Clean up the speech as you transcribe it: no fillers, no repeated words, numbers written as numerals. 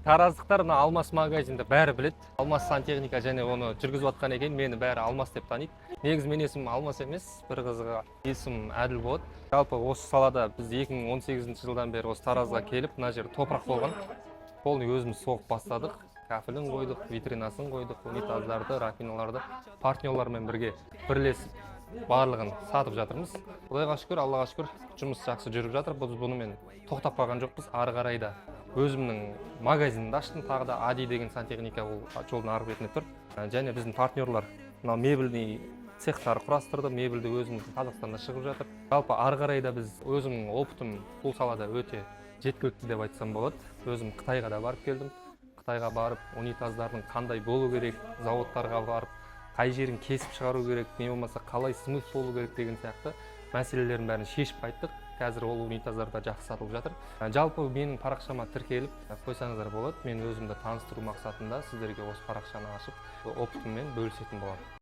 тараздықтар мына Алмас магазинді бәрі білет. Алмас сантехника және оны жүргізіп жатқан екен, мені бәрі Алмас деп таниды. Негізі мен есімім Алмас емес, бір қызға есім Әділ болады. Жалпы осы салада біз 2018 жылдан бері осы Таразға келіп, мына жер топырақ болған. Полный өзіміз соғып бастадық. Кафелін қойдық, витринасын қойдық, унитаздарды, раковиналарды партнерлармен бірге бірлесіп барлығын сатып жатырмыз. Құдайға шүкір, Аллаға шүкір, жұмыс жақсы жүріп жатыр. Біз бұнымен тоқтап қалған жоқпыз. Ары қарай да өзімнің магазинімді аштым. Тағы да Ади деген сантехника ол жолдың арғы бетінде тұр. Және біздің партнерлар мына мебельный цехтар құрастырды. Мебельді өзіміз Қазақстанда шығып жатыр. Жалпы ары қарай да біз өзімнің опытым бұл салада өте жеткілікті деп айтсам болады. Өзім Қытайға да барып келдім. Қытайға барып, унитаздардың қандай болу керек, заводтарға барып, қай жерін кесіп шығару керек, не болмаса қалай смыв болу керек деген сияқты мәселелердің бәрін шешіп қайттық. Қазір ол унитаздар да жақсы сатылып жатыр. Жалпы менің парақшама тіркеліп қойсаңыздар болады. Мен өзімді таныстыру мақсатында сіздерге осы парақшаны ашып, опытыммен бөлісетін боламын.